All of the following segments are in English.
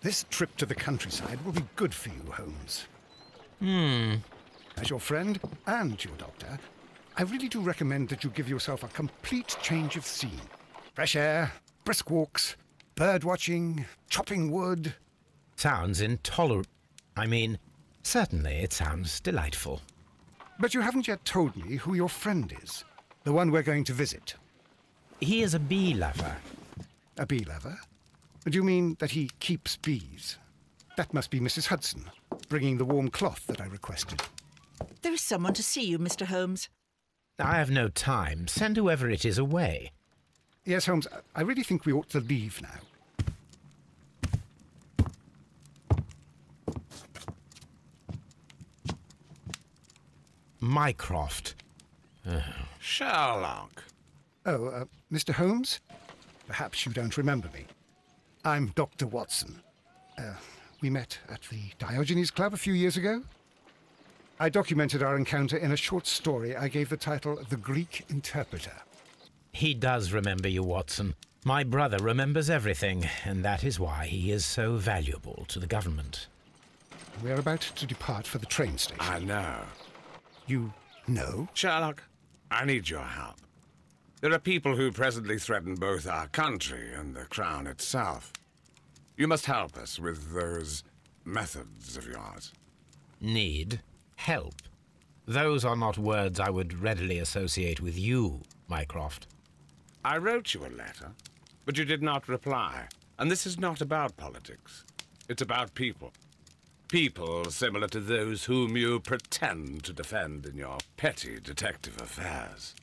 This trip to the countryside will be good for you, Holmes. As your friend and your doctor, I really do recommend that you give yourself a complete change of scene. Fresh air, brisk walks, bird watching, chopping wood. Sounds intolerable. I mean, certainly it sounds delightful. But you haven't yet told me who your friend is, the one we're going to visit. He is a bee lover. A bee lover? Do you mean that he keeps bees? That must be Mrs. Hudson, bringing the warm cloth that I requested. There is someone to see you, Mr. Holmes. I have no time. Send whoever it is away. Yes, Holmes, I really think we ought to leave now. Mycroft. Sherlock. Oh, Mr. Holmes? Perhaps you don't remember me. I'm Dr. Watson. We met at the Diogenes Club a few years ago. I documented our encounter in a short story I gave the title The Greek Interpreter. He does remember you, Watson. My brother remembers everything, and that is why he is so valuable to the government. We're about to depart for the train station. I know. You know? Sherlock, I need your help. There are people who presently threaten both our country and the Crown itself. You must help us with those methods of yours. Need? Help? Those are not words I would readily associate with you, Mycroft. I wrote you a letter, but you did not reply. And this is not about politics. It's about people. People similar to those whom you pretend to defend in your petty detective affairs.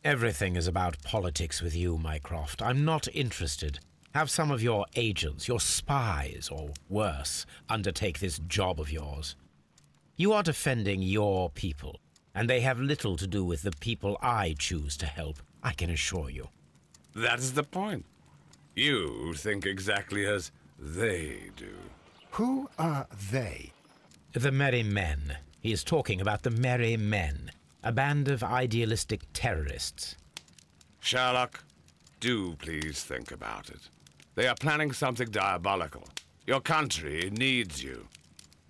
Everything is about politics with you, Mycroft. I'm not interested. Have some of your agents, your spies, or worse, undertake this job of yours. You are defending your people, and they have little to do with the people I choose to help, I can assure you. That is the point. You think exactly as they do. Who are they? The Merry Men. He is talking about the Merry Men, a band of idealistic terrorists. Sherlock, do please think about it. They are planning something diabolical. Your country needs you.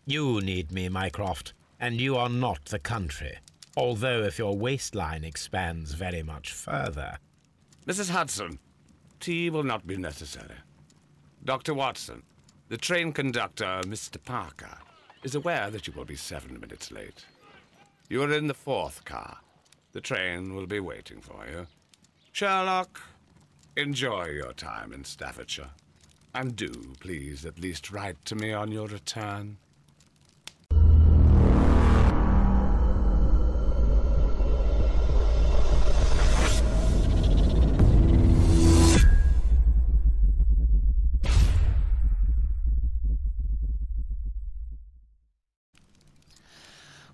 You need me, Mycroft, and you are not the country. Although if your waistline expands very much further. Mrs. Hudson, tea will not be necessary. Dr. Watson, the train conductor, Mr. Parker, is aware that you will be 7 minutes late. You are in the 4th car. The train will be waiting for you. Sherlock, enjoy your time in Staffordshire. And do, please, at least write to me on your return.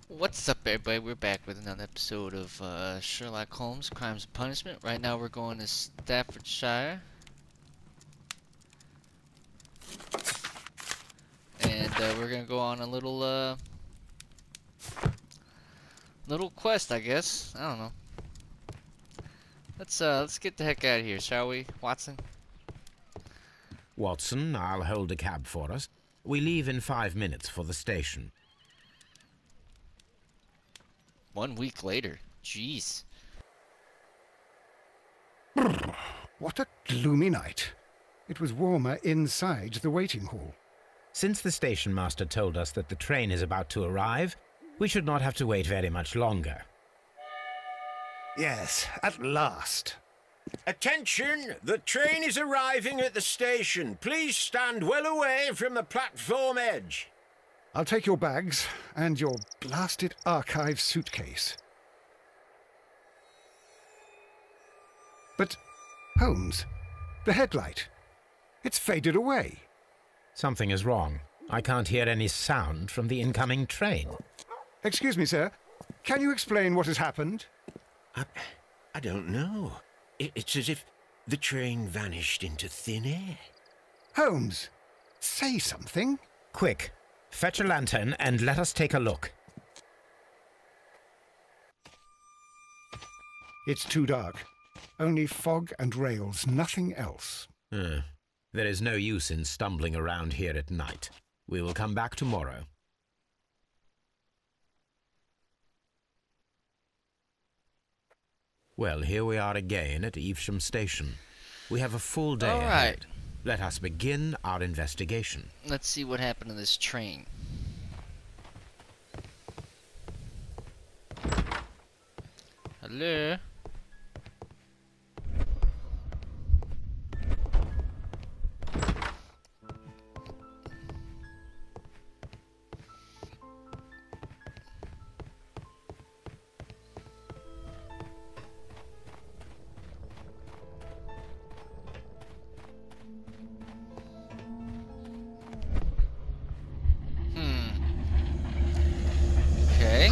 What's up, everybody? We're back with another episode of Sherlock Holmes, Crimes and Punishment. Right now we're going to Staffordshire. And we're going to go on a little quest, I guess. I don't know. Let's get the heck out of here, shall we, Watson? Watson, I'll hold a cab for us. We leave in 5 minutes for the station. 1 week later. Jeez. What a gloomy night. It was warmer inside the waiting hall. Since the station master told us that the train is about to arrive, we should not have to wait very much longer. Yes, at last. Attention! The train is arriving at the station. Please stand well away from the platform edge. I'll take your bags and your blasted archive suitcase. But, Holmes, the headlight, it's faded away. Something is wrong. I can't hear any sound from the incoming train. Excuse me, sir. Can you explain what has happened? I don't know. It's as if the train vanished into thin air. Holmes, say something. Quick, fetch a lantern and let us take a look. It's too dark. Only fog and rails, nothing else. There is no use in stumbling around here at night. We will come back tomorrow. Well, here we are again at Evesham Station. We have a full day All ahead. right. Let us begin our investigation. Let's see what happened to this train. Hello? Okay.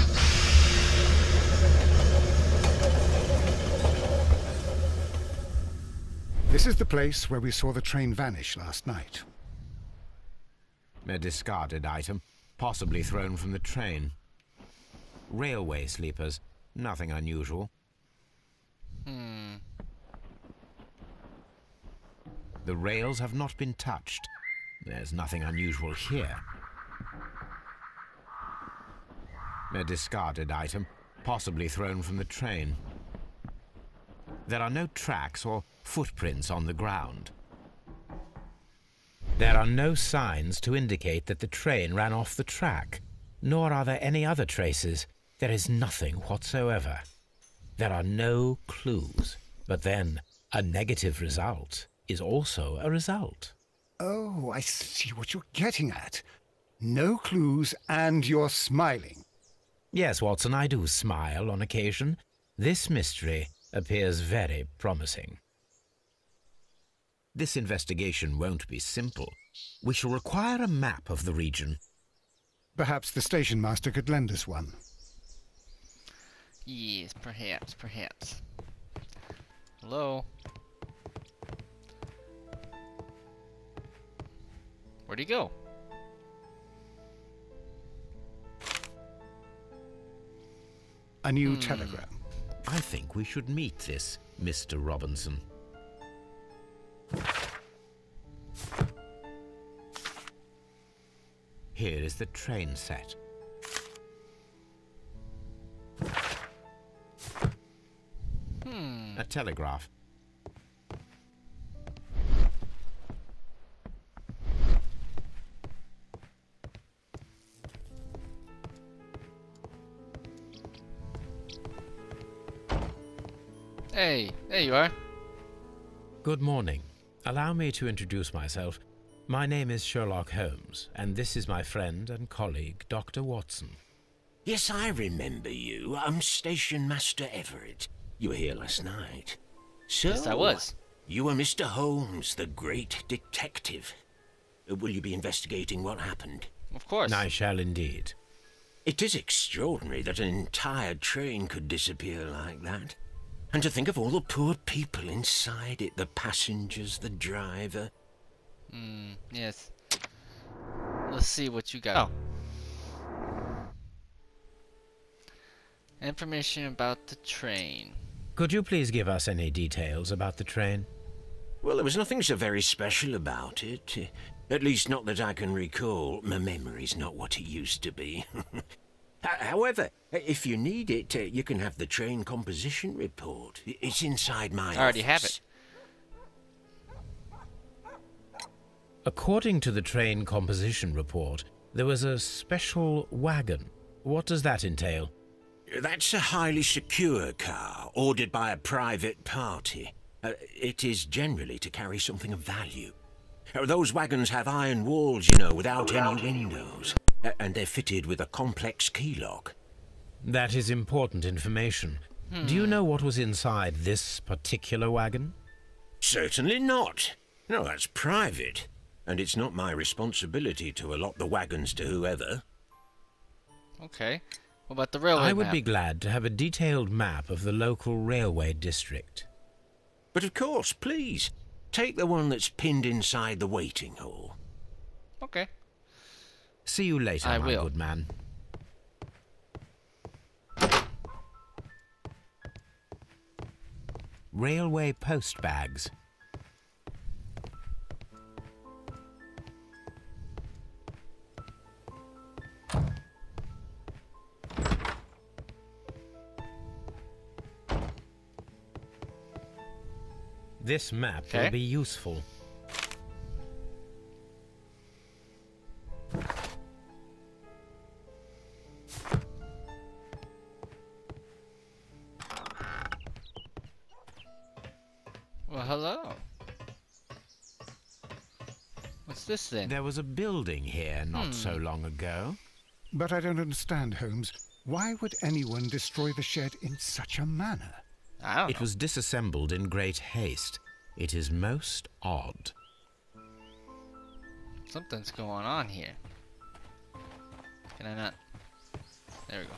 This is the place where we saw the train vanish last night. A discarded item, possibly thrown from the train. Railway sleepers, nothing unusual. The rails have not been touched. There's nothing unusual here. A discarded item, possibly thrown from the train. There are no tracks or footprints on the ground. There are no signs to indicate that the train ran off the track, nor are there any other traces. There is nothing whatsoever. There are no clues. But then, a negative result is also a result. Oh, I see what you're getting at. No clues and you're smiling. Yes, Watson, I do smile on occasion. This mystery appears very promising. This investigation won't be simple. We shall require a map of the region. Perhaps the station master could lend us one. Yes, perhaps. Hello? Where'd he go? A new telegram. I think we should meet this Mr. Robinson. Here is the train set. A telegraph. Hey, there you are. Good morning. Allow me to introduce myself. My name is Sherlock Holmes, and this is my friend and colleague, Dr. Watson. Yes, I remember you. I'm Station Master Everett. You were here last night. So, Yes, I was. You were Mr. Holmes, the great detective. Will you be investigating what happened? Of course. I shall indeed. It is extraordinary that an entire train could disappear like that. And to think of all the poor people inside it, the passengers, the driver. Yes. Let's see what you got. Information about the train. Could you please give us any details about the train? Well, there was nothing so very special about it. At least not that I can recall. My memory's not what it used to be. However, if you need it, you can have the train composition report. It's inside my office. I already have it. According to the train composition report, there was a special wagon. What does that entail? That's a highly secure car, ordered by a private party. It is generally to carry something of value. Those wagons have iron walls, you know, without any windows. And they're fitted with a complex key lock. That is important information. Do you know what was inside this particular wagon? Certainly not. No, that's private. And it's not my responsibility to allot the wagons to whoever. Okay. What about the railway I would map? be glad to have a detailed map of the local railway district. But of course, please, take the one that's pinned inside the waiting hall. Okay. See you later, I my will. good man. Railway post bags. This map will be useful. Well, hello. What's this then? There was a building here not so long ago. But I don't understand, Holmes. Why would anyone destroy the shed in such a manner? I don't know. It was disassembled in great haste. It is most odd. Something's going on here. Can I not? There we go.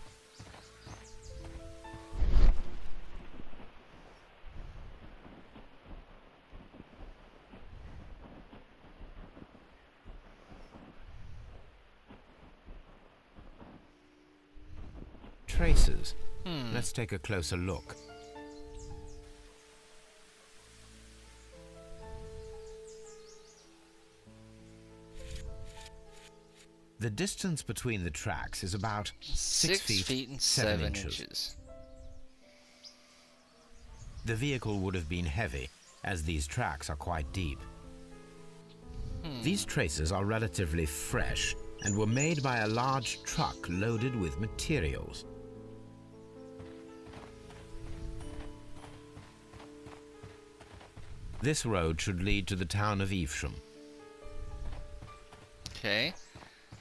Traces. Let's take a closer look. The distance between the tracks is about 6 feet and 7 inches. The vehicle would have been heavy, as these tracks are quite deep. These traces are relatively fresh and were made by a large truck loaded with materials. This road should lead to the town of Evesham. Okay.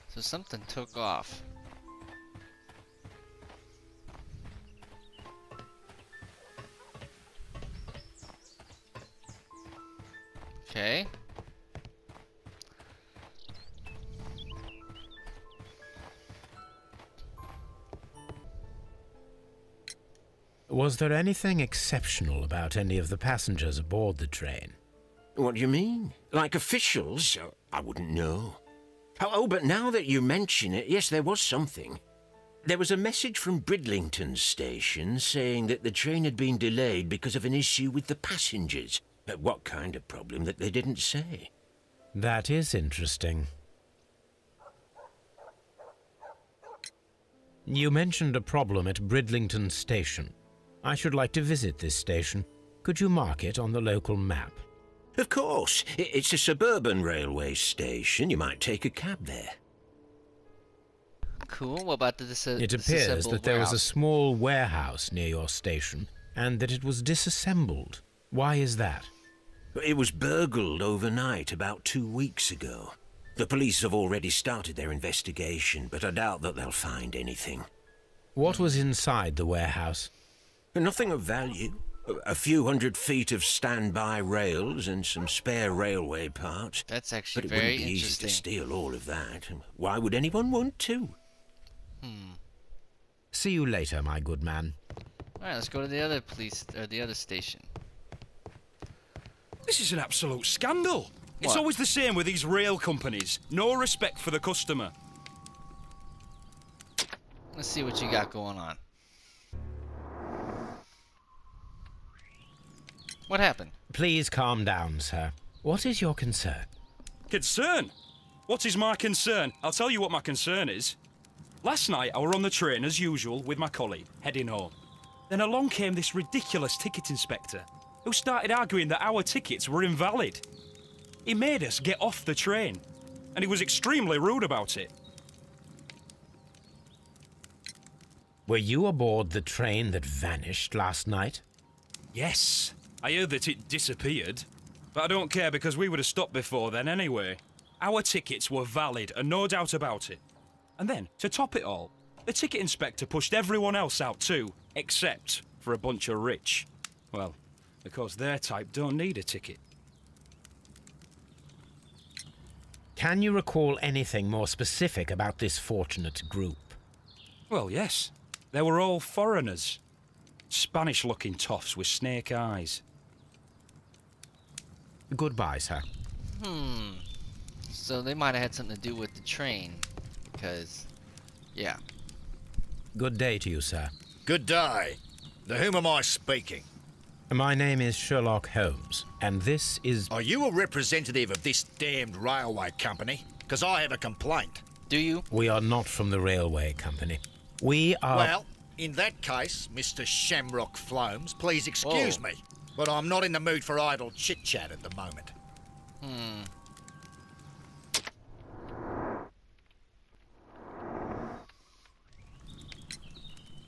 So something took off. Okay. Was there anything exceptional about any of the passengers aboard the train? What do you mean? Like officials? I wouldn't know. Oh, but now that you mention it, yes, there was something. There was a message from Bridlington station saying that the train had been delayed because of an issue with the passengers. But what kind of problem that they didn't say? That is interesting. You mentioned a problem at Bridlington station. I should like to visit this station. Could you mark it on the local map? Of course. It's a suburban railway station. You might take a cab there. Cool. What about the It appears that there was a small warehouse near your station and that it was disassembled. Why is that? It was burgled overnight about 2 weeks ago. The police have already started their investigation, but I doubt that they'll find anything. What was inside the warehouse? Nothing of value. A few 100 feet of standby rails and some spare railway parts. That's actually but it very wouldn't be easy to interesting. steal all of that. Why would anyone want to? See you later, my good man. All right, let's go to the other police or the other station. This is an absolute scandal. It's What? always the same with these rail companies. No respect for the customer. Let's see what you got going on. What happened? Please calm down, sir. What is your concern? Concern? What is my concern? I'll tell you what my concern is. Last night I were on the train as usual with my colleague, heading home. Then along came this ridiculous ticket inspector who started arguing that our tickets were invalid. He made us get off the train, and he was extremely rude about it. Were you aboard the train that vanished last night? Yes, I heard that it disappeared, but I don't care because we would have stopped before then anyway. Our tickets were valid and no doubt about it. And then, to top it all, the ticket inspector pushed everyone else out too, except for a bunch of rich. Well, because their type don't need a ticket. Can you recall anything more specific about this fortunate group? Well, yes. They were all foreigners. Spanish-looking toffs with snake eyes. Goodbye, sir. So they might have had something to do with the train, because, yeah. Good day to you, sir. Good day. To whom am I speaking? My name is Sherlock Holmes, and this is... Are you a representative of this damned railway company? Because I have a complaint. Do you? We are not from the railway company. We are... Well, in that case, Mr. Shamrock Flomes, please excuse Whoa. me. but I'm not in the mood for idle chit-chat at the moment.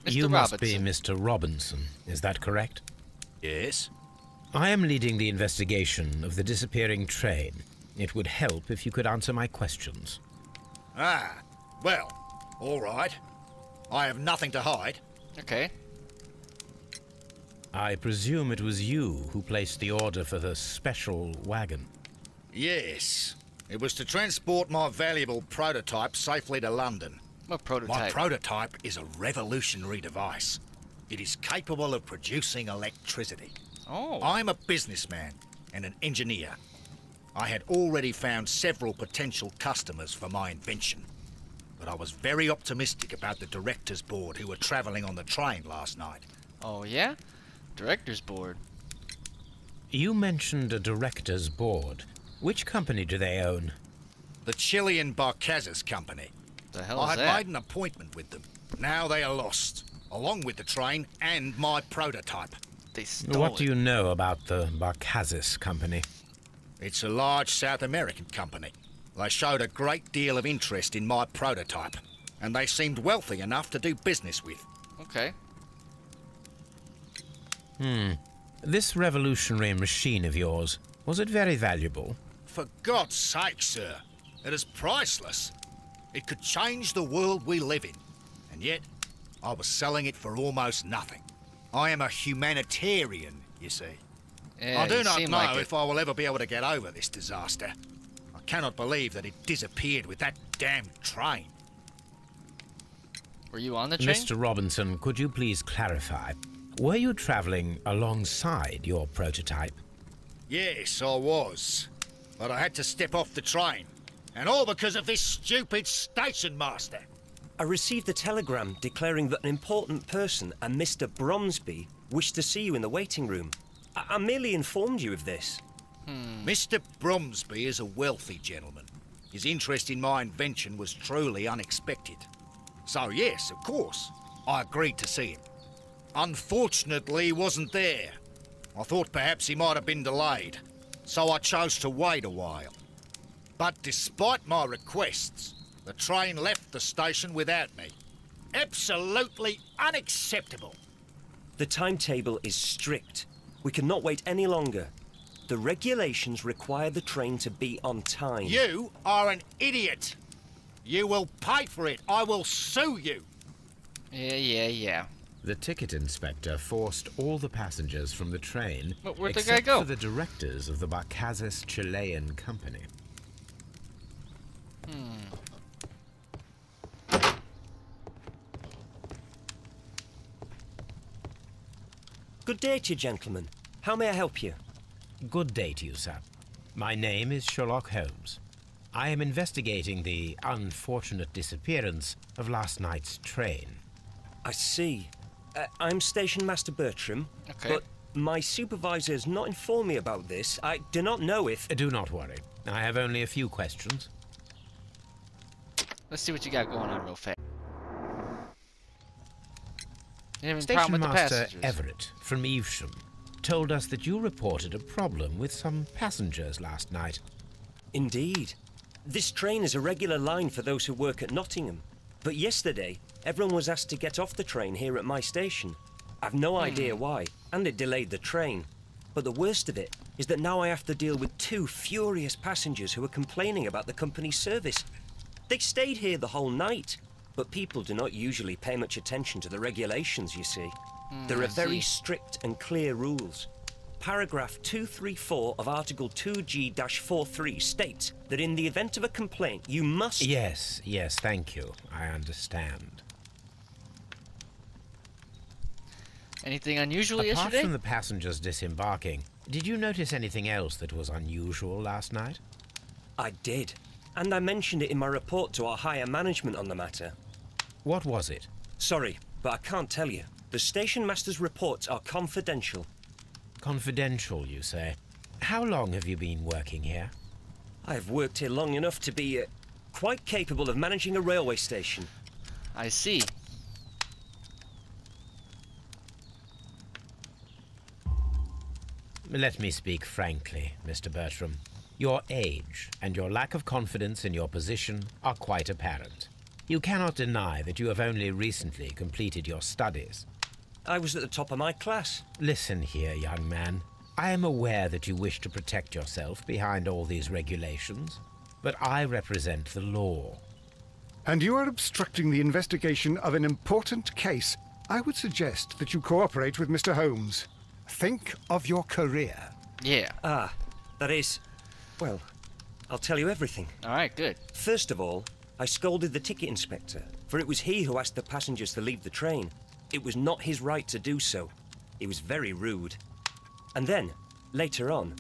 You must be Mr. Robinson, is that correct? Yes? I am leading the investigation of the disappearing train. It would help if you could answer my questions. Ah, well, all right. I have nothing to hide. Okay. I presume it was you who placed the order for the special wagon. Yes. It was to transport my valuable prototype safely to London. What prototype? My prototype is a revolutionary device. It is capable of producing electricity. Oh. I'm a businessman and an engineer. I had already found several potential customers for my invention. But I was very optimistic about the directors' board who were travelling on the train last night. Oh, yeah? Director's board. You mentioned a director's board. Which company do they own? The Chilean Barcazas Company. The hell I is had that? made an appointment with them. Now they are lost, along with the train and my prototype. They stole What do you know about the Barcazas Company? It's a large South American company. They showed a great deal of interest in my prototype, and they seemed wealthy enough to do business with. Okay. This revolutionary machine of yours, was it very valuable? For God's sake, sir, it is priceless. It could change the world we live in, and yet I was selling it for almost nothing. I am a humanitarian, you see. Yeah, I do you not seem know like it. if I will ever be able to get over this disaster. I cannot believe that it disappeared with that damned train. Were you on the train? Mr. Robinson, could you please clarify? Were you traveling alongside your prototype? Yes, I was. But I had to step off the train. And all because of this stupid station master. I received a telegram declaring that an important person, a Mr. Bromsby, wished to see you in the waiting room. I merely informed you of this. Mr. Bromsby is a wealthy gentleman. His interest in my invention was truly unexpected. So yes, of course, I agreed to see him. Unfortunately, he wasn't there. I thought perhaps he might have been delayed, so I chose to wait a while. But despite my requests, the train left the station without me. Absolutely unacceptable. The timetable is strict. We cannot wait any longer. The regulations require the train to be on time. You are an idiot. You will pay for it. I will sue you. Yeah. The ticket inspector forced all the passengers from the train But where'd the except guy go? for the directors of the Barcazas Chilean Company. Good day to you, gentlemen. How may I help you? Good day to you, sir. My name is Sherlock Holmes. I am investigating the unfortunate disappearance of last night's train. I see. I'm Station Master Bertram, Okay. but my supervisor has not informed me about this. I do not know if... Do not worry. I have only a few questions. Let's see what you got going on real fast. You have any Station problem with the Master passengers? Everett from Evesham told us that you reported a problem with some passengers last night. Indeed. This train is a regular line for those who work at Nottingham. But yesterday, everyone was asked to get off the train here at my station. I've no idea why, and it delayed the train. But the worst of it is that now I have to deal with two furious passengers who are complaining about the company's service. They stayed here the whole night, but people do not usually pay much attention to the regulations, you see. There are very strict and clear rules. Paragraph 234 of Article 2G-43 states that in the event of a complaint, you must... Yes, thank you. I understand. Anything unusual Apart yesterday? from the passengers disembarking, did you notice anything else that was unusual last night? I did. And I mentioned it in my report to our higher management on the matter. What was it? Sorry, but I can't tell you. The station master's reports are confidential. Confidential, you say? How long have you been working here? I have worked here long enough to be quite capable of managing a railway station. I see. Let me speak frankly, Mr. Bertram. Your age and your lack of confidence in your position are quite apparent. You cannot deny that you have only recently completed your studies. I was at the top of my class. Listen here, young man. I am aware that you wish to protect yourself behind all these regulations, but I represent the law. And you are obstructing the investigation of an important case. I would suggest that you cooperate with Mr. Holmes. Think of your career. Yeah. Ah, that is... Well, I'll tell you everything. Alright, good. First of all, I scolded the ticket inspector, for it was he who asked the passengers to leave the train. It was not his right to do so. He was very rude. And then, later on,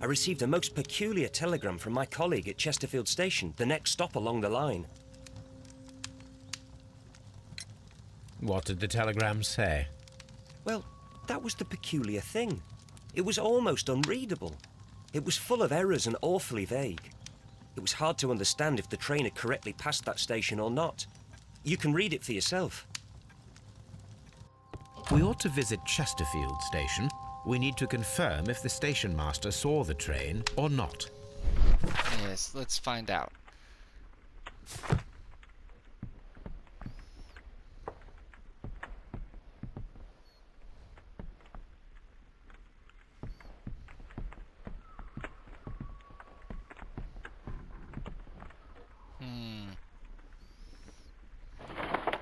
I received a most peculiar telegram from my colleague at Chesterfield Station, the next stop along the line. What did the telegram say? Well, that was the peculiar thing. It was almost unreadable. It was full of errors and awfully vague. It was hard to understand if the train had correctly passed that station or not. You can read it for yourself. We ought to visit Chesterfield Station. We need to confirm if the station master saw the train or not. Yes, let's find out.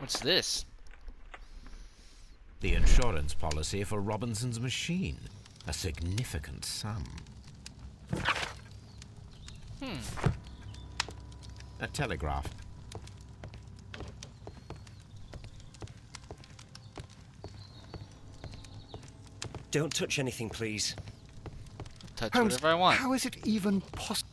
What's this? The insurance policy for Robinson's machine. A significant sum. A telegraph. Don't touch anything, please. Touch Holmes, whatever I want. how is it even possible?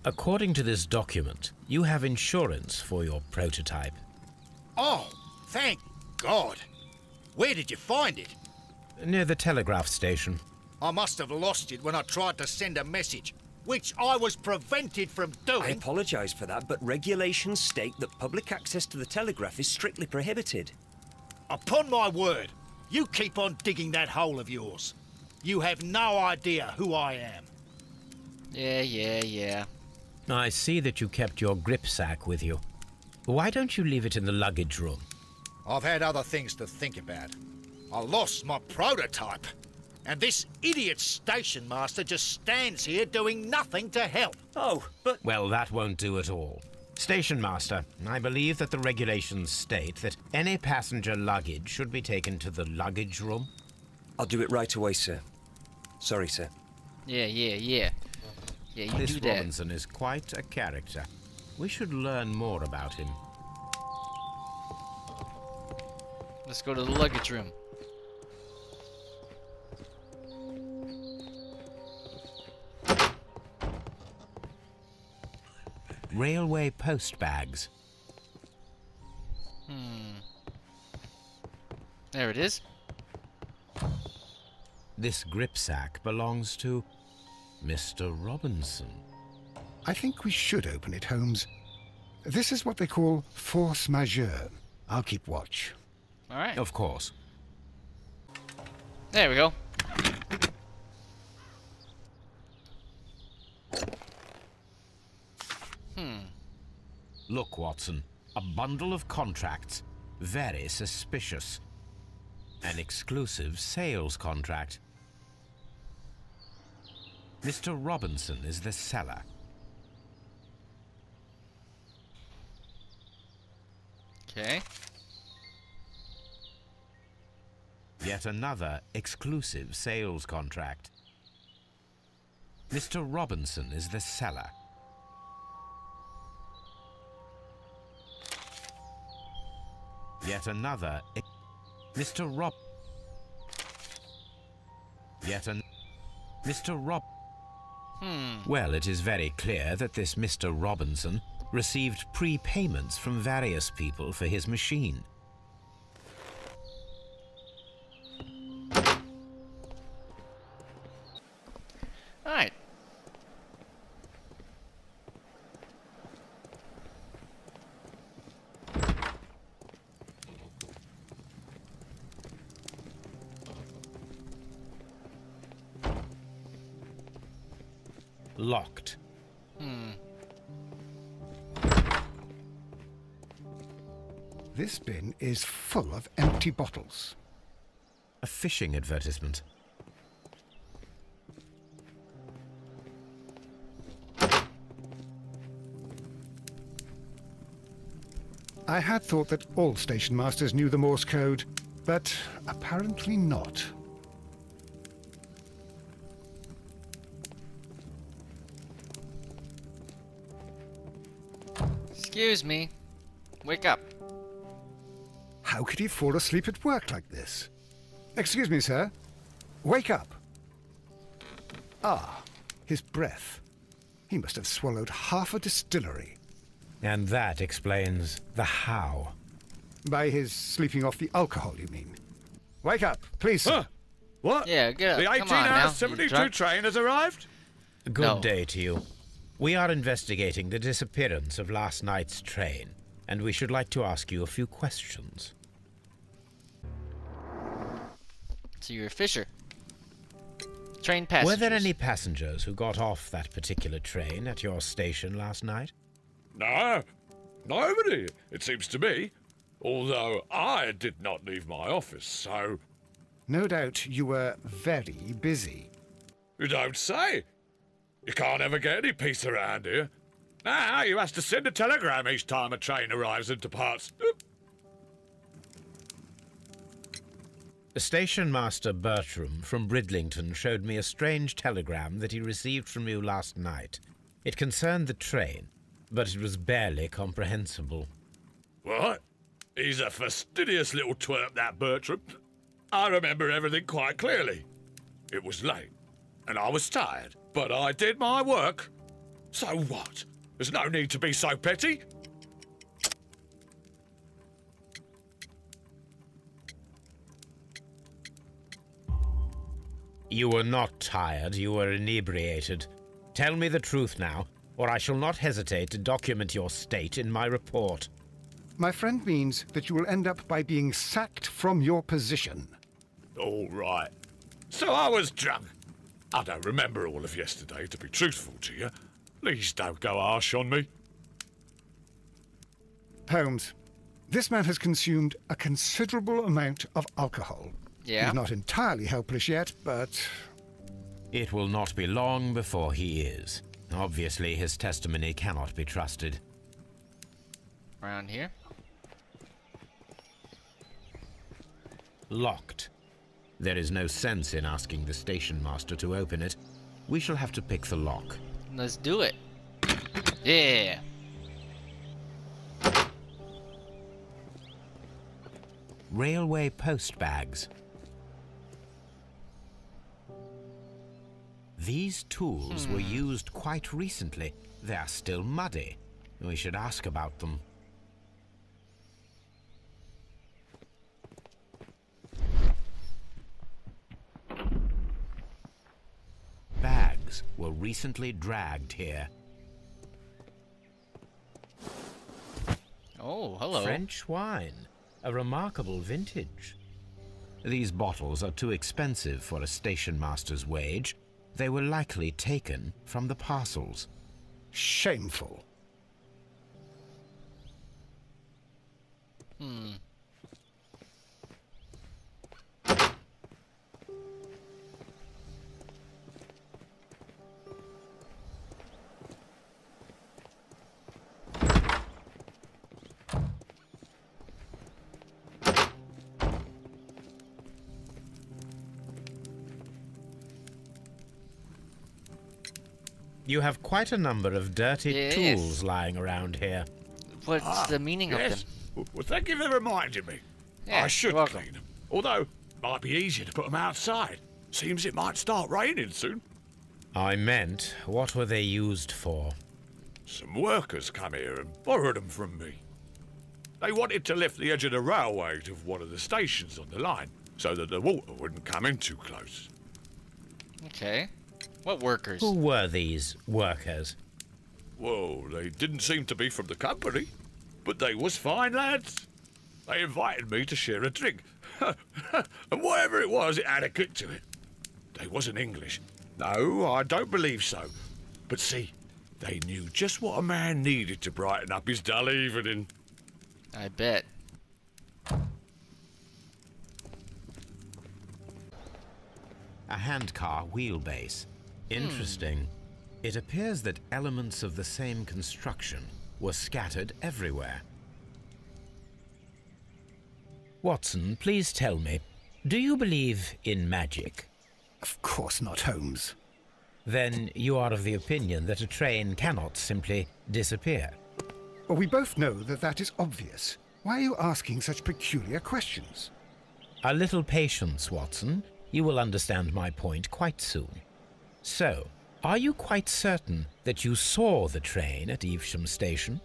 According to this document, you have insurance for your prototype. Oh, thank God. Where did you find it? Near the telegraph station. I must have lost it when I tried to send a message, which I was prevented from I doing. apologise for that, but regulations state that public access to the telegraph is strictly prohibited. Upon my word, you keep on digging that hole of yours. You have no idea who I am. Yeah. I see that you kept your grip sack with you. Why don't you leave it in the luggage room? I've had other things to think about. I lost my prototype. And this idiot station master just stands here doing nothing to help. Oh, but... Well, that won't do at all. Station master, I believe that the regulations state that any passenger luggage should be taken to the luggage room. I'll do it right away, sir. Sorry, sir. Yeah. Yeah, you This do that. Robinson is quite a character. We should learn more about him. Let's go to the luggage room. Railway post bags. There it is. This grip sack belongs to Mr. Robinson. I think we should open it, Holmes. This is what they call force majeure. I'll keep watch. Alright. Of course. There we go. Look, Watson. A bundle of contracts. Very suspicious. An exclusive sales contract. Mr. Robinson is the seller. Okay. Yet another exclusive sales contract. Mr. Robinson is the seller. Yet another... Mr. Rob... Yet an... Mr. Rob... Well, it is very clear that this Mr. Robinson received prepayments from various people for his machine. Alright. Locked. This bin is full of empty bottles. A fishing advertisement. I had thought that all station masters knew the Morse code, but apparently not. Excuse me. Wake up. How could he fall asleep at work like this? Excuse me, sir. Wake up. Ah, his breath. He must have swallowed half a distillery. And that explains the how. By his sleeping off the alcohol, you mean? Wake up, please, sir. Huh? What? Yeah, get up. The Come 18 on now. hour You 72 drunk? train has arrived? Good No. day to you. We are investigating the disappearance of last night's train, and we should like to ask you a few questions. So you're a fisher. Train passengers. Were there any passengers who got off that particular train at your station last night? No, nobody, it seems to me. Although I did not leave my office, so... No doubt you were very busy. You don't say. You can't ever get any peace around here. Now you have to send a telegram each time a train arrives and departs. Station Master Bertram from Bridlington showed me a strange telegram that he received from you last night. It concerned the train, but it was barely comprehensible. What? He's a fastidious little twerp, that Bertram. I remember everything quite clearly. It was late, and I was tired, but I did my work. So what? There's no need to be so petty. You were not tired, you were inebriated. Tell me the truth now, or I shall not hesitate to document your state in my report. My friend means that you will end up by being sacked from your position. All right. So I was drunk. I don't remember all of yesterday, to be truthful to you. Please don't go harsh on me. Holmes, this man has consumed a considerable amount of alcohol. Yeah. He's not entirely helpless yet, but... It will not be long before he is. Obviously, his testimony cannot be trusted. Around here. Locked. There is no sense in asking the station master to open it. We shall have to pick the lock. Let's do it. Yeah. Railway post bags. These tools were used quite recently. They are still muddy. We should ask about them. Bags were recently dragged here. Oh, hello. French wine. A remarkable vintage. These bottles are too expensive for a station master's wage. They were likely taken from the parcels. Shameful. You have quite a number of dirty Yes. tools lying around here. What's the meaning of Yes. them? Well, thank you for reminding me. Yeah, I should you're welcome. clean them. Although, it might be easier to put them outside. Seems it might start raining soon. I meant, what were they used for? Some workers come here and borrowed them from me. They wanted to lift the edge of the railway to one of the stations on the line, so that the water wouldn't come in too close. Okay. What workers? Who were these workers? Well, they didn't seem to be from the company, but they was fine lads. They invited me to share a drink. And whatever it was, it had a kick to it. They wasn't English. No, I don't believe so. But see, they knew just what a man needed to brighten up his dull evening. I bet. A handcar wheelbase. Interesting. It appears that elements of the same construction were scattered everywhere. Watson, please tell me, do you believe in magic? Of course not, Holmes. Then you are of the opinion that a train cannot simply disappear. Well, we both know that that is obvious. Why are you asking such peculiar questions? A little patience, Watson. You will understand my point quite soon. So, are you quite certain that you saw the train at Evesham Station?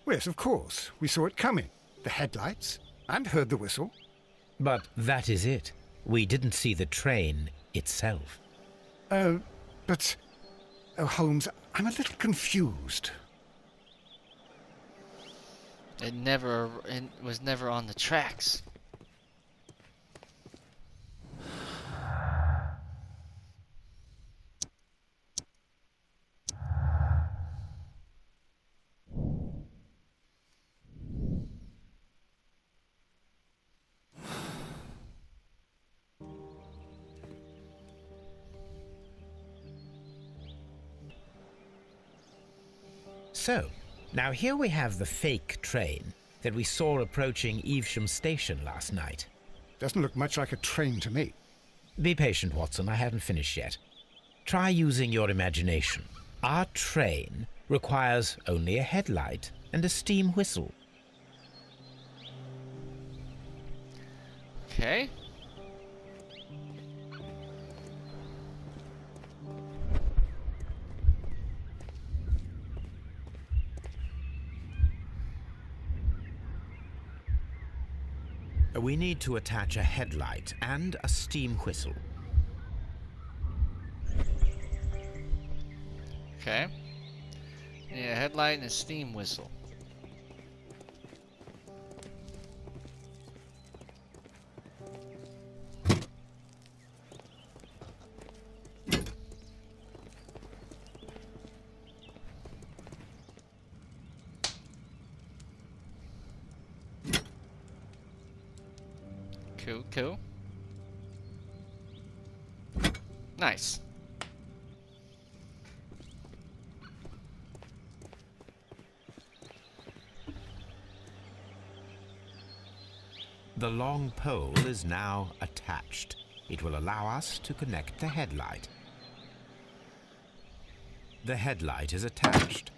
Yes, of course. We saw it coming. The headlights, and heard the whistle. But that is it. We didn't see the train itself. But... Oh, Holmes, I'm a little confused. It was never on the tracks. So, now here we have the fake train that we saw approaching Evesham Station last night. Doesn't look much like a train to me. Be patient, Watson. I haven't finished yet. Try using your imagination. Our train requires only a headlight and a steam whistle. Okay. We need to attach a headlight and a steam whistle. Okay. Yeah, a headlight and a steam whistle. Cool. Nice. The long pole is now attached. It will allow us to connect the headlight. The headlight is attached.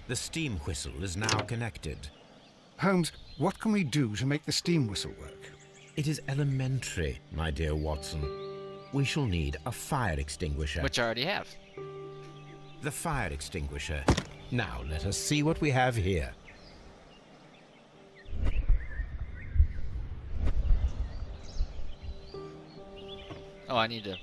The steam whistle is now connected. Holmes, what can we do to make the steam whistle work? It is elementary, my dear Watson. We shall need a fire extinguisher. Which I already have. The fire extinguisher. Now let us see what we have here. Oh, I need to...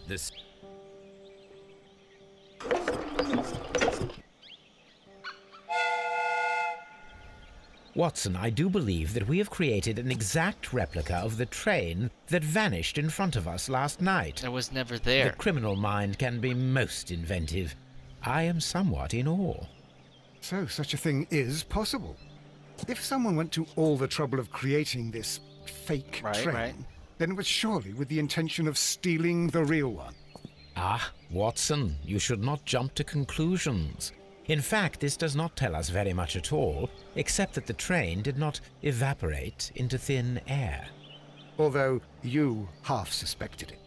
This... Watson, I do believe that we have created an exact replica of the train that vanished in front of us last night. I was never there. The criminal mind can be most inventive. I am somewhat in awe. So, such a thing is possible. If someone went to all the trouble of creating this fake train, then it was surely with the intention of stealing the real one. Ah, Watson, you should not jump to conclusions. In fact, this does not tell us very much at all, except that the train did not evaporate into thin air. Although you half suspected it.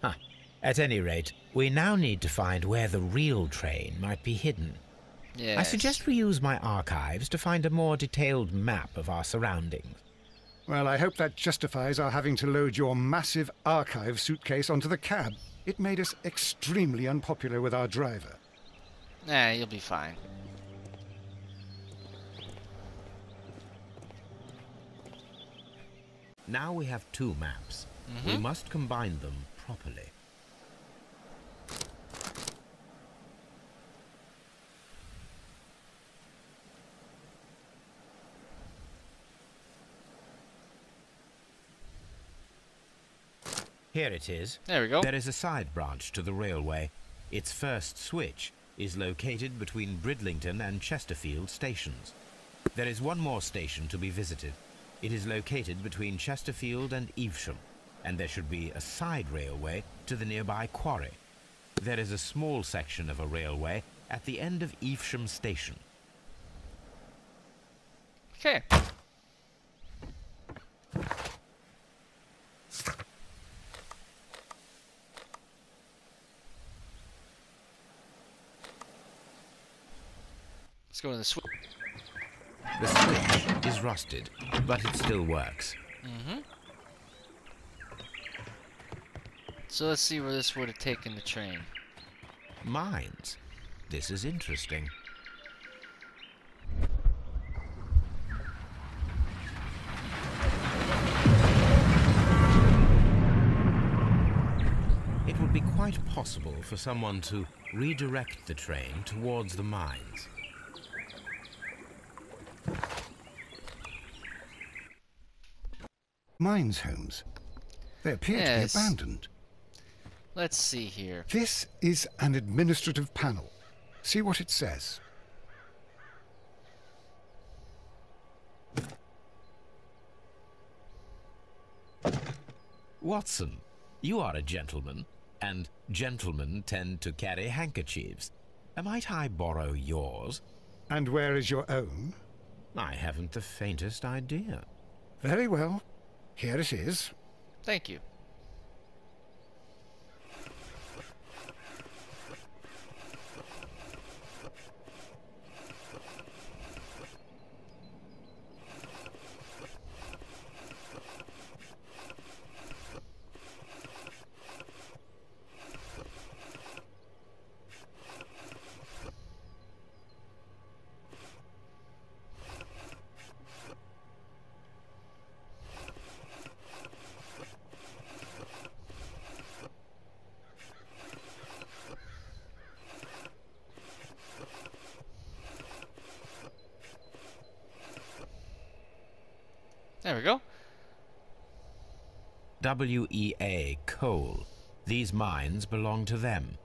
Huh. At any rate, we now need to find where the real train might be hidden. Yes. I suggest we use my archives to find a more detailed map of our surroundings. Well, I hope that justifies our having to load your massive archive suitcase onto the cab. It made us extremely unpopular with our driver. Nah, you'll be fine. Now we have two maps. We must combine them properly. Here it is. There we go. There is a side branch to the railway. Its first switch is located between Bridlington and Chesterfield stations. There is one more station to be visited. It is located between Chesterfield and Evesham, and there should be a side railway to the nearby quarry. There is a small section of a railway at the end of Evesham station. Okay. Let's go to the switch. The switch is rusted, but it still works. So let's see where this would have taken the train. Mines. This is interesting. It would be quite possible for someone to redirect the train towards the mines. Mines, Holmes. They appear to be abandoned. Let's see here. This is an administrative panel. See what it says. Watson, you are a gentleman, and gentlemen tend to carry handkerchiefs. Might I borrow yours? And where is your own? I haven't the faintest idea. Very well. Here it is. Thank you. There we go. WEA Coal. These mines belong to them.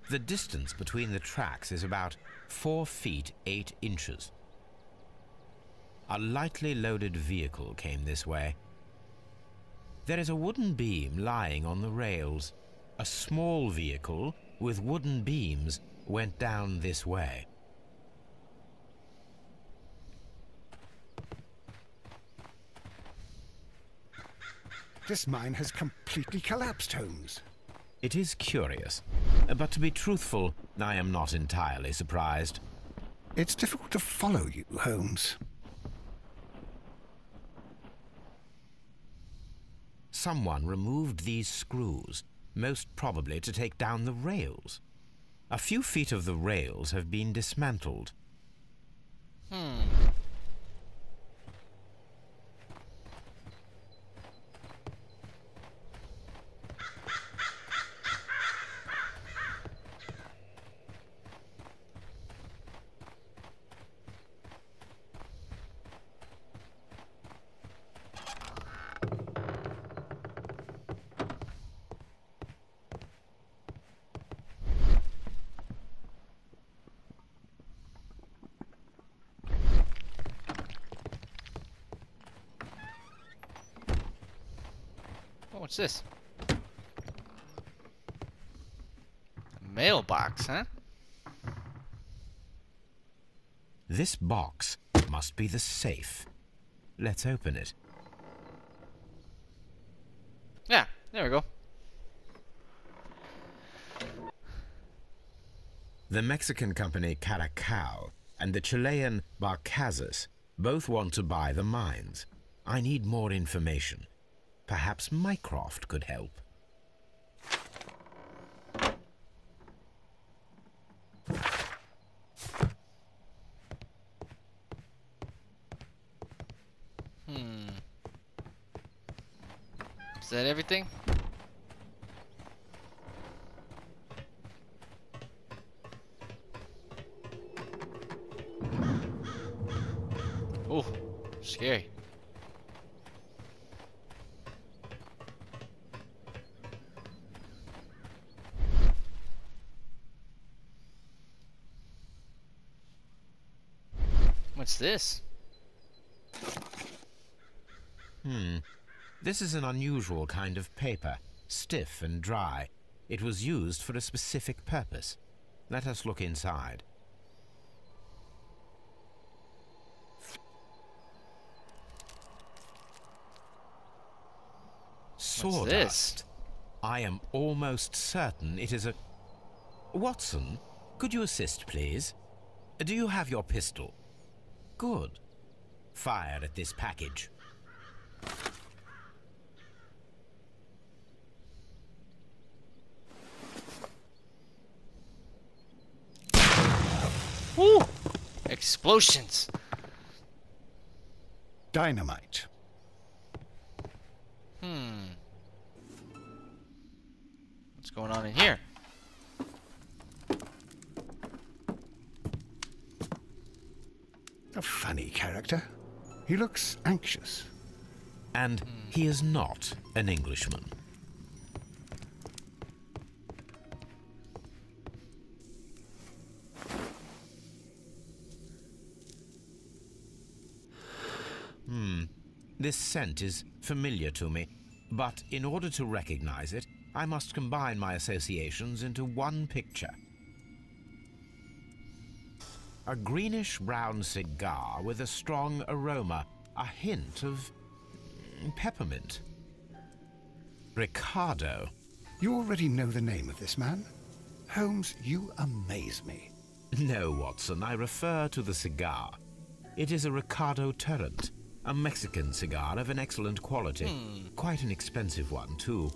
The distance between the tracks is about 4 feet 8 inches. A lightly loaded vehicle came this way. There is a wooden beam lying on the rails. A small vehicle with wooden beams went down this way. This mine has completely collapsed, Holmes. It is curious, but to be truthful, I am not entirely surprised. It's difficult to follow you, Holmes. Someone removed these screws, most probably to take down the rails. A few feet of the rails have been dismantled. What's this? Mailbox, huh? This box must be the safe. Let's open it. Yeah, there we go. The Mexican company Caracal and the Chilean Barcazas both want to buy the mines. I need more information. Perhaps Mycroft could help. Is that everything? What's this? This is an unusual kind of paper, stiff and dry. It was used for a specific purpose. Let us look inside. Sawdust. This? I am almost certain it is a... Watson, could you assist, please? Do you have your pistol? Good. Fire at this package. Woo! Explosions. Dynamite. What's going on in here? A funny character. He looks anxious. And he is not an Englishman. This scent is familiar to me, but in order to recognize it, I must combine my associations into one picture. A greenish-brown cigar with a strong aroma, a hint of peppermint. Ricardo. You already know the name of this man? Holmes, you amaze me. No, Watson, I refer to the cigar. It is a Ricardo Turrent, a Mexican cigar of an excellent quality. Quite an expensive one, too.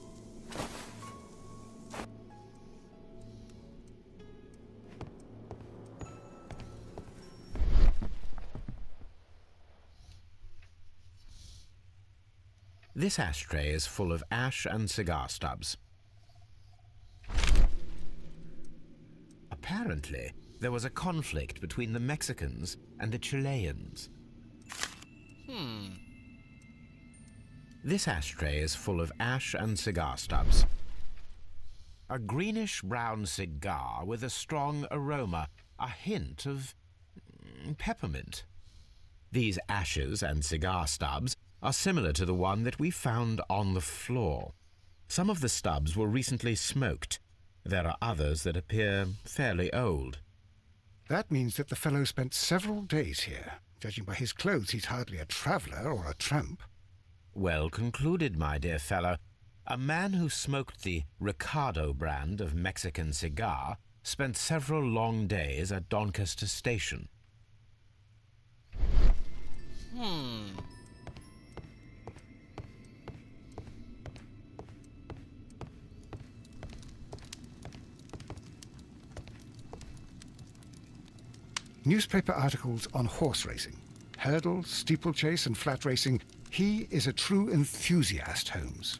This ashtray is full of ash and cigar stubs. Apparently, there was a conflict between the Mexicans and the Chileans. This ashtray is full of ash and cigar stubs. A greenish-brown cigar with a strong aroma, a hint of peppermint. These ashes and cigar stubs are similar to the one that we found on the floor. Some of the stubs were recently smoked. There are others that appear fairly old. That means that the fellow spent several days here. Judging by his clothes, he's hardly a traveller or a tramp. Well concluded, my dear fellow. A man who smoked the Ricardo brand of Mexican cigar spent several long days at Doncaster Station. Newspaper articles on horse racing. Hurdle, steeplechase and flat racing. He is a true enthusiast, Holmes.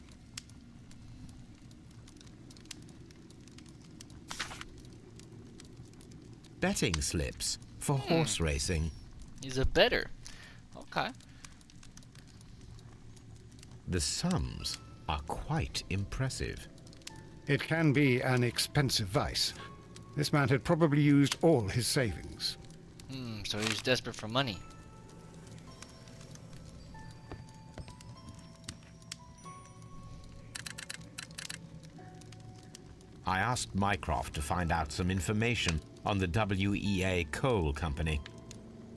Betting slips for horse racing. He's a bettor. Okay. The sums are quite impressive. It can be an expensive vice. This man had probably used all his savings. So he was desperate for money. I asked Mycroft to find out some information on the WEA Coal Company.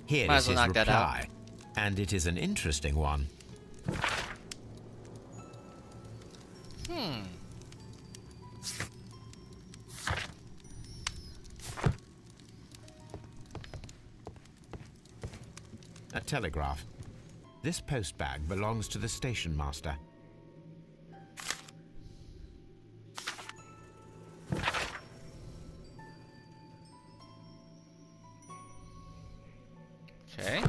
Here Might is as well his knock that out. reply, and it is an interesting one. A telegraph. This postbag belongs to the station master. Okay.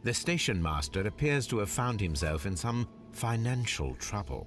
The station master appears to have found himself in some financial trouble.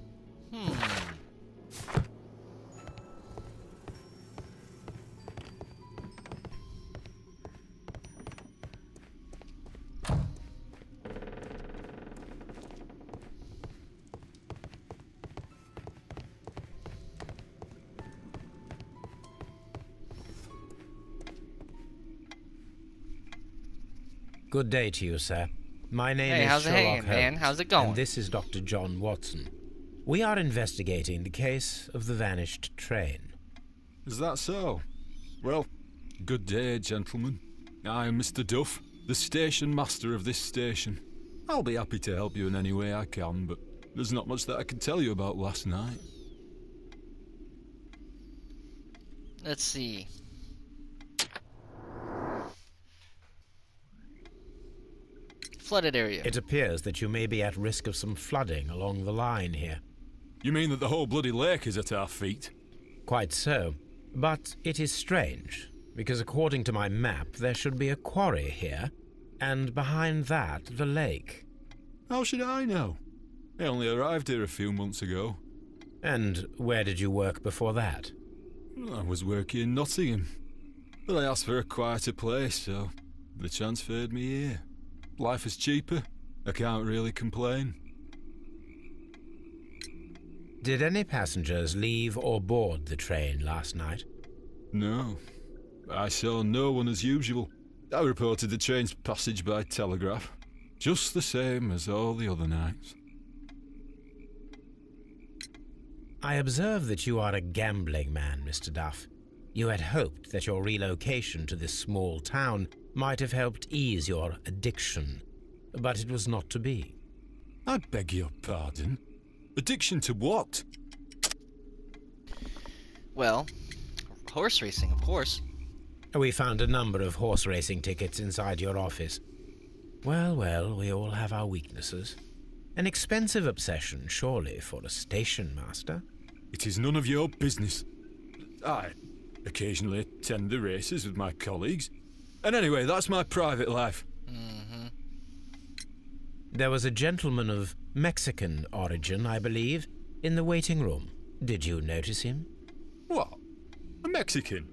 Good day to you, sir. My name Hey, is how's it Sherlock hanging, man? Holmes, How's it going? And this is Dr. John Watson. We are investigating the case of the vanished train. Is that so? Well, good day, gentlemen. I am Mr. Duff, the station master of this station. I'll be happy to help you in any way I can, but there's not much that I can tell you about last night. Let's see. Flooded area. It appears that you may be at risk of some flooding along the line here. You mean that the whole bloody lake is at our feet? Quite so. But it is strange, because according to my map, there should be a quarry here, and behind that, the lake. How should I know? I only arrived here a few months ago. And where did you work before that? I was working in Nottingham, but I asked for a quieter place, so they transferred me here. Life is cheaper. I can't really complain. Did any passengers leave or board the train last night? No. I saw no one as usual. I reported the train's passage by telegraph, just the same as all the other nights. I observe that you are a gambling man, Mr. Duff. You had hoped that your relocation to this small town might have helped ease your addiction, but it was not to be. I beg your pardon? Addiction to what? Well, horse racing, of course. We found a number of horse racing tickets inside your office. Well, well, we all have our weaknesses. An expensive obsession, surely, for a station master. It is none of your business. I occasionally attend the races with my colleagues. And anyway, that's my private life. There was a gentleman of Mexican origin, I believe, in the waiting room. Did you notice him? What? A Mexican?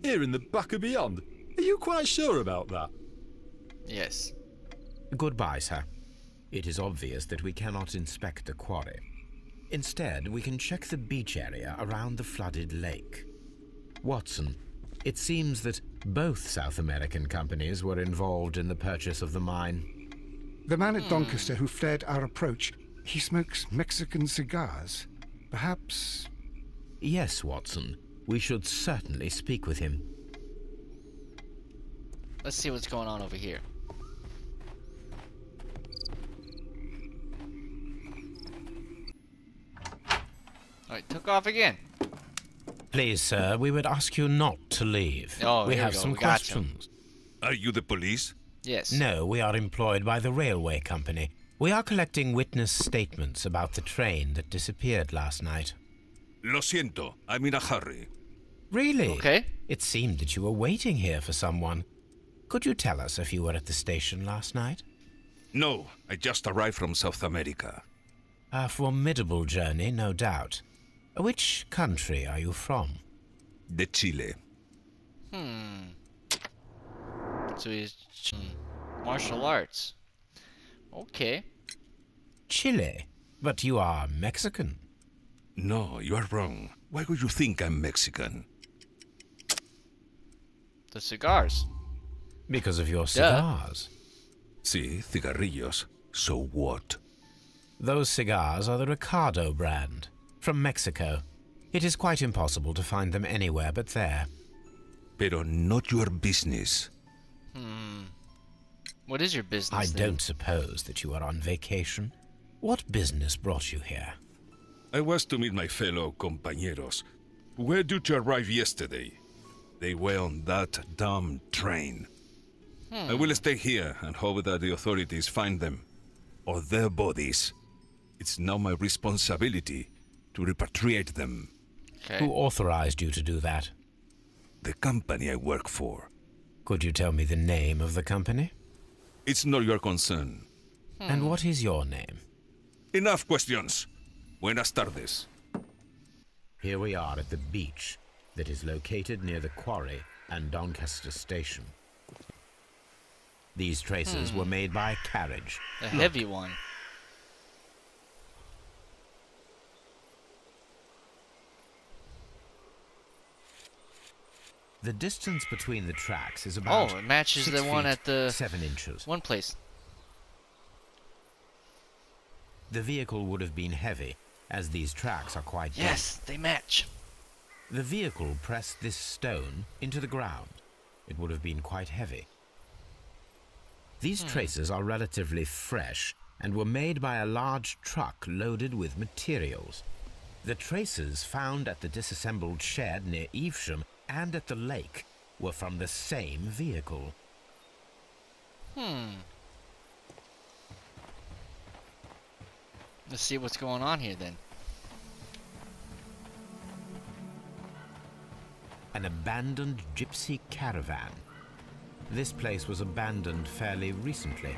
Here in the back of beyond? Are you quite sure about that? Yes. Goodbye, sir. It is obvious that we cannot inspect the quarry. Instead, we can check the beach area around the flooded lake. Watson, it seems that both South American companies were involved in the purchase of the mine. The man at Doncaster who fled our approach, he smokes Mexican cigars. Perhaps... Yes, Watson. We should certainly speak with him. Let's see what's going on over here. Alright, took off again. Please, sir, we would ask you not to leave. Oh, we here have we go. some We got you. questions. Are you the police? Yes. No, we are employed by the railway company. We are collecting witness statements about the train that disappeared last night. Lo siento, I'm in a hurry. Really? Okay. It seemed that you were waiting here for someone. Could you tell us if you were at the station last night? No, I just arrived from South America. A formidable journey, no doubt. Which country are you from? De Chile. So he's martial arts. Okay. Chile? But you are Mexican. No, you are wrong. Why would you think I'm Mexican? The cigars. Because of your cigars. Sí, cigarrillos. So what? Those cigars are the Ricardo brand, from Mexico. It is quite impossible to find them anywhere but there. Pero not your business. What is your business I then? don't suppose that you are on vacation. What business brought you here? I was to meet my fellow compañeros, who were due to arrive yesterday. They were on that damn train. I will stay here and hope that the authorities find them, or their bodies. It's now my responsibility to repatriate them. Okay. Who authorized you to do that? The company I work for. Could you tell me the name of the company? It's not your concern. And what is your name? Enough questions. Buenas tardes. Here we are at the beach that is located near the quarry and Doncaster station. These traces were made by a carriage. A heavy one. The distance between the tracks is about it matches 6 the one feet, at the 7 inches. one place. The vehicle would have been heavy, as these tracks are quite deep. Yes, they match. The vehicle pressed this stone into the ground. It would have been quite heavy. These traces are relatively fresh and were made by a large truck loaded with materials. The traces found at the disassembled shed near Evesham and at the lake were from the same vehicle. Let's see what's going on here then. An abandoned gypsy caravan. This place was abandoned fairly recently.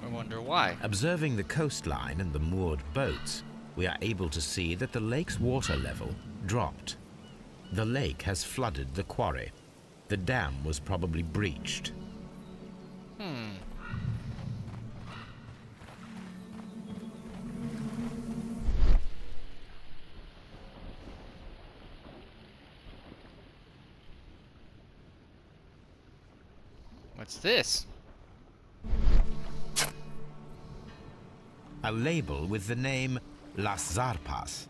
I wonder why. Observing the coastline and the moored boats, we are able to see that the lake's water level dropped. The lake has flooded the quarry. The dam was probably breached. What's this? A label with the name Las Zarpas.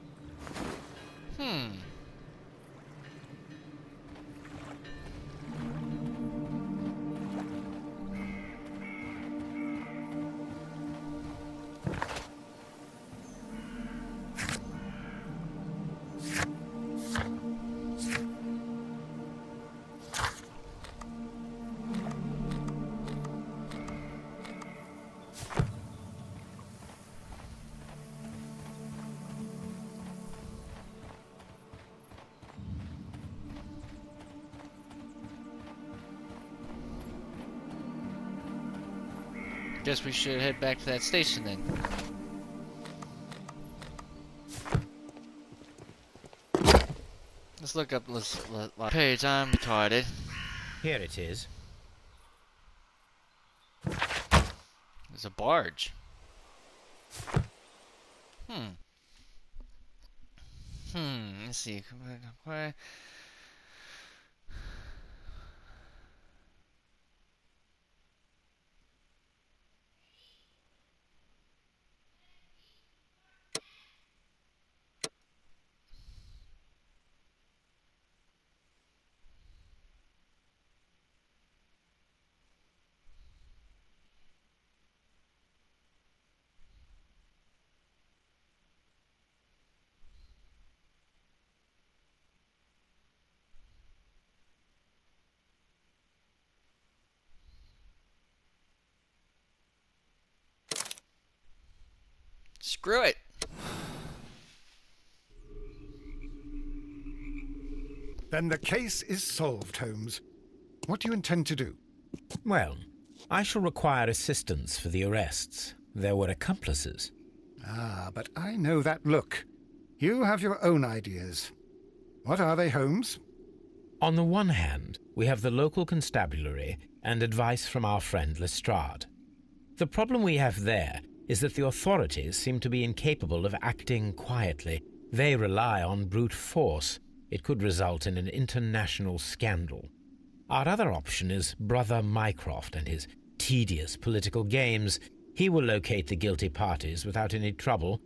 Guess we should head back to that station then. Let's look up this page. I'm retarded. Here it is. There's a barge. Let's see. Where? Screw it. Then the case is solved, Holmes. What do you intend to do? Well, I shall require assistance for the arrests. There were accomplices. Ah, but I know that look. You have your own ideas. What are they, Holmes? On the one hand, we have the local constabulary and advice from our friend Lestrade. The problem we have there is that the authorities seem to be incapable of acting quietly. They rely on brute force. It could result in an international scandal. Our other option is Brother Mycroft and his tedious political games. He will locate the guilty parties without any trouble,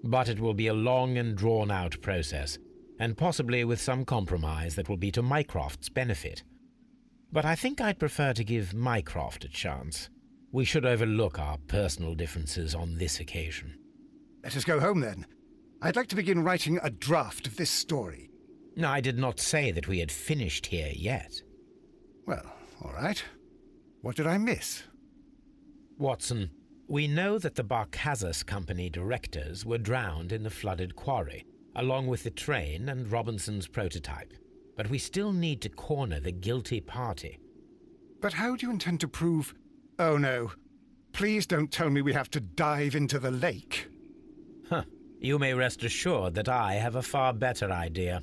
but it will be a long and drawn-out process, and possibly with some compromise that will be to Mycroft's benefit. But I think I'd prefer to give Mycroft a chance. We should overlook our personal differences on this occasion. Let us go home, then. I'd like to begin writing a draft of this story. No, I did not say that we had finished here yet. Well, all right. What did I miss? Watson, we know that the Barkazas Company directors were drowned in the flooded quarry, along with the train and Robinson's prototype. But we still need to corner the guilty party. But how do you intend to prove... Oh, no. Please don't tell me we have to dive into the lake. Huh. You may rest assured that I have a far better idea.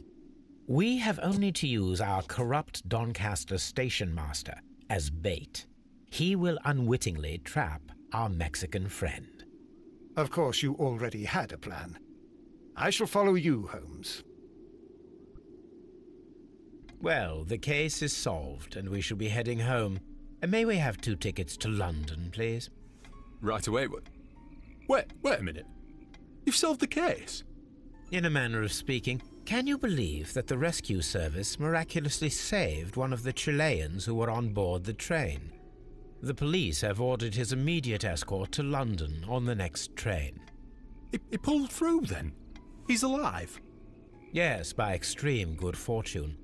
We have only to use our corrupt Doncaster station master as bait. He will unwittingly trap our Mexican friend. Of course, you already had a plan. I shall follow you, Holmes. Well, the case is solved, and we shall be heading home. May we have 2 tickets to London, please? Right away. Wait a minute. You've solved the case? In a manner of speaking. Can you believe that the rescue service miraculously saved one of the Chileans who were on board the train? The police have ordered his immediate escort to London on the next train. He pulled through, then? He's alive? Yes, by extreme good fortune.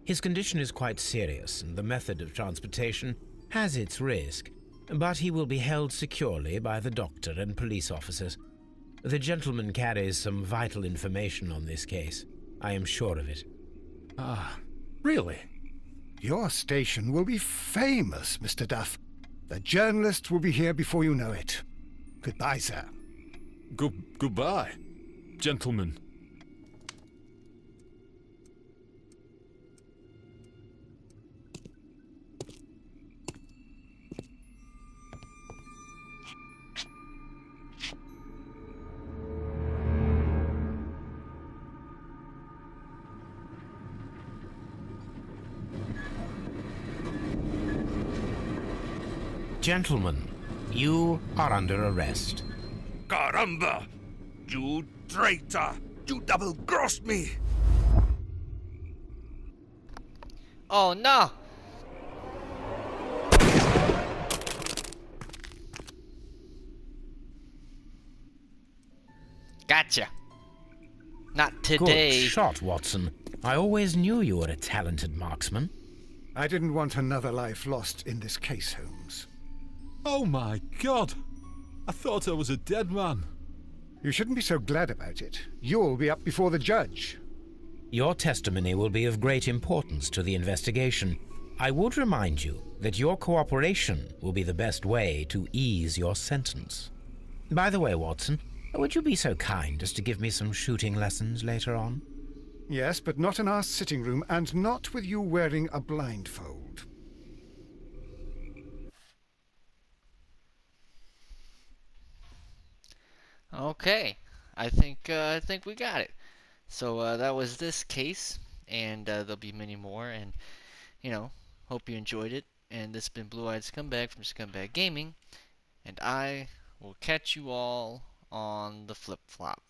His condition is quite serious, and the method of transportation has its risk, but he will be held securely by the doctor and police officers. The gentleman carries some vital information on this case. I am sure of it. Ah, really? Your station will be famous, Mr. Duff. The journalists will be here before you know it. Goodbye, sir. Goodbye, gentlemen. Gentlemen, you are under arrest. Caramba! You traitor! You double-crossed me! Oh no! Gotcha. Not today. Good shot, Watson. I always knew you were a talented marksman. I didn't want another life lost in this case, Holmes. Oh my God! I thought I was a dead man. You shouldn't be so glad about it. You'll be up before the judge. Your testimony will be of great importance to the investigation. I would remind you that your cooperation will be the best way to ease your sentence. By the way, Watson, would you be so kind as to give me some shooting lessons later on? Yes, but not in our sitting room, and not with you wearing a blindfold. Okay, I think we got it. So that was this case, and there'll be many more. And hope you enjoyed it. And this has been Blue Eyed Scumbag from Scumbag Gaming, and I will catch you all on the flip flop.